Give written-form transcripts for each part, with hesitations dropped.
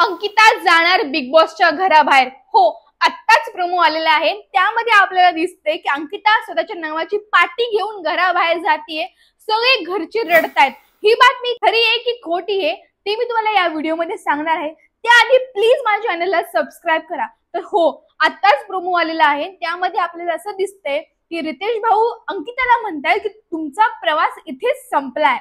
अंकिता जाणार बिग बॉसच्या घराबाहेर। हो, आत्ताच प्रोमो आलेला आहे, त्यामध्ये आपल्याला दिसते की अंकिता स्वतःच्या नावाची पाटी घेऊन घराबाहेर जातीये। सगळे घरचे रडतायत। ही बातमी खरी आहे की खोटी आहे ते मी तुम्हाला या व्हिडिओमध्ये सांगणार आहे। त्याआधी प्लीज माझ्या चॅनलला सबस्क्राइब करा। तर हो, आत्ताच प्रोमो आलेला आहे, त्यामध्ये आपल्याला असं दिसतंय की रितेश भाऊ अंकिताला म्हणतायत की तुमचा प्रवास इथेच संपलाय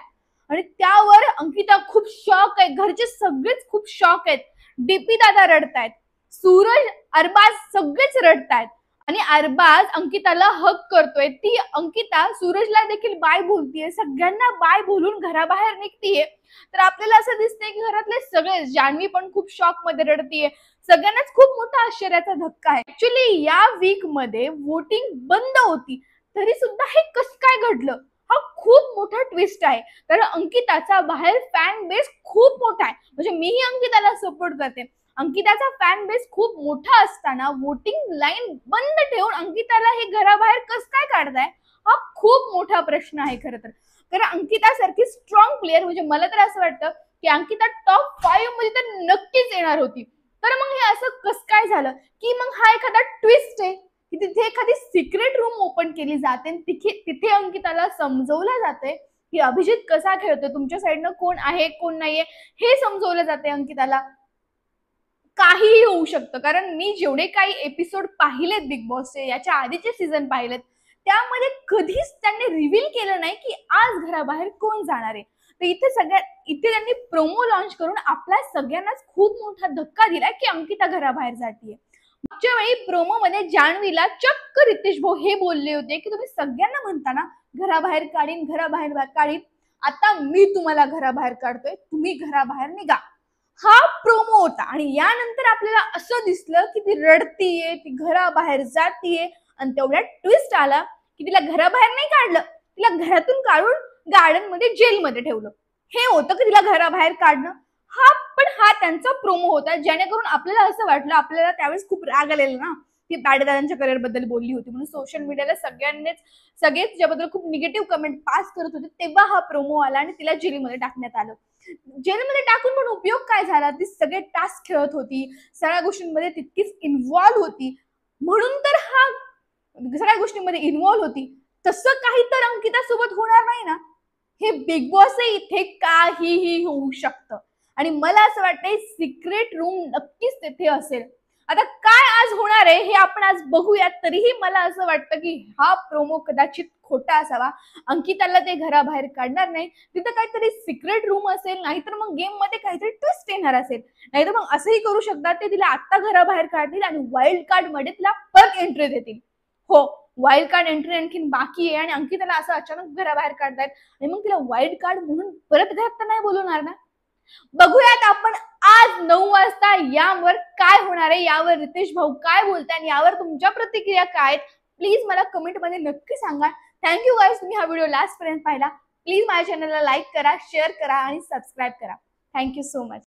आणि त्यावर अंकिता खूप शॉक आहे। घरचे सगळेच खूप शॉक आहेत। डीपी दादा रडतायत, सूरज, अरबाज सगळेच रडतायत आणि अरबाज अंकिताला हक करतोय। ती अंकिता सूरजला देखील बाय बोलतीये, सगळ्यांना बाय बोलून घराबाहेर निघतीये। तर आपल्याला असं दिसतंय की घरातले सगळे, जान्हवी पण खूप शॉक मध्ये रडतीये। सगळ्यांनाच खूप मोठा आश्चर्याचा धक्का आहे। ऍक्च्युली या वीक मध्ये वोटिंग बंद होती, तरी सुद्धा हे कसं काय घडलं, हा खूप मोठा ट्विस्ट आहे। तर अंकिताचा बाहेर फॅन बेस खूप मोठा आहे, म्हणजे मीही अंकिताला सपोर्ट करते। अंकिताचा फॅन बेस खूप मोठा असताना वोटिंग लाईन बंद ठेवून अंकिताला हे घराबाहेर कसं काय काढताय, हा खूप मोठा प्रश्न आहे खरं तर। कारण अंकिता सारखी स्ट्रॉंग प्लेअर, म्हणजे मला तर असं वाटतं की अंकिता टॉप 5 मध्ये तर नक्कीच येणार होती। तर मग हे असं कसं काय झालं, की मग हा एखादा ट्विस्ट आहे की तिथे एखादी सिक्रेट रूम ओपन केली जाते, तिथे अंकिताला समजवलं जाते की अभिजित कसा खेळतोय, तुमच्या साईडनं कोण आहे कोण नाहीये हे समजवलं जाते अंकिताला। काहीही होऊ शकतं, कारण मी जेवढे काही एपिसोड पाहिलेत बिग बॉसचे, याच्या आधीचे सीझन पाहिलेत, त्यामध्ये कधीच त्यांनी रिव्हील केलं नाही की आज घराबाहेर कोण जाणार आहे। तर इथे त्यांनी प्रोमो लॉन्च करून आपल्या सगळ्यांनाच खूप मोठा धक्का दिलाय की अंकिता घराबाहेर जातीये। मागच्या वेळी प्रोमो मध्ये जान्हवीला चक्क रितेश भाऊ हे बोलले होते की तुम्ही सगळ्यांना म्हणताना घराबाहेर काढीन घराबाहेर काढीन, आता मी तुम्हाला घराबाहेर काढतोय, तुम्ही घराबाहेर निघा। हा प्रोमो होता आणि यानंतर आपल्याला असं दिसलं की ती रडतीये, ती घराबाहेर जातीये आणि तेवढ्यात ट्विस्ट आला की तिला घराबाहेर नाही काढलं, तिला घरातून काढून गार्डन मध्ये जेलमध्ये ठेवलं। हे होतं की तिला घराबाहेर काढणं। हा त्यांचा प्रोमो होता, जेणेकरून आपल्याला असं वाटलं, आपल्याला त्यावेळेस खूप राग आलेला ना, ती दादांच्या करिअर बद्दल बोलली होती म्हणून सोशल मीडियाला सगळेच ज्याबद्दल खूप निगेटिव्ह कमेंट पास करत होते, तेव्हा हा प्रोमो आला आणि तिला जेलमध्ये टाकण्यात आलं। जेलमध्ये टाकून पण उपयोग काय झाला, ती सगळे टास्क खेळत होती, सगळ्या गोष्टींमध्ये तितकीच इन्व्हॉल्व होती, म्हणून तर हा सगळ्या गोष्टींमध्ये इन्व्हॉल्व होती। तसं काही तर अंकिता सोबत होणार नाही ना। हे बिग बॉस आहे, इथे काहीही होऊ शकतं आणि मला असं वाटतंय सिक्रेट रूम नक्कीच तिथे असेल। आता काय आज होणार आहे हे आपण आज बघूयात। तरीही मला असं वाटतं की हा प्रोमो कदाचित खोटा असावा, अंकिताला ते घराबाहेर काढणार नाही, तिथं काहीतरी सिक्रेट रूम असेल, नाहीतर मग गेम मध्ये काहीतरी ट्विस्ट येणार असेल, नाहीतर मग असंही करू शकतात ते तिला आता घराबाहेर काढतील आणि वाईल्ड कार्ड मध्ये तिला परत एंट्री देतील। हो, वाईल्ड कार्ड एंट्री आणखीन बाकी आहे आणि अंकिताला असं अचानक घराबाहेर काढतायत आणि मग तिला वाईल्ड कार्ड म्हणून परत घरात तर नाही बोलवणार ना। बघूयात आपण आज 9 वाजता यावर काय होणार आहे, यावर रितेश भाऊ काय बोलताय आणि यावर तुमच्या प्रतिक्रिया काय आहेत, प्लीज मला कमेंट मध्ये नक्की सांगा। थँक्यू गाईज, तुम्ही हा व्हिडिओ लास्ट पर्यंत पाहिला। प्लीज माझ्या चॅनलला लाईक करा, शेअर करा आणि सबस्क्राईब करा। Thank you so much.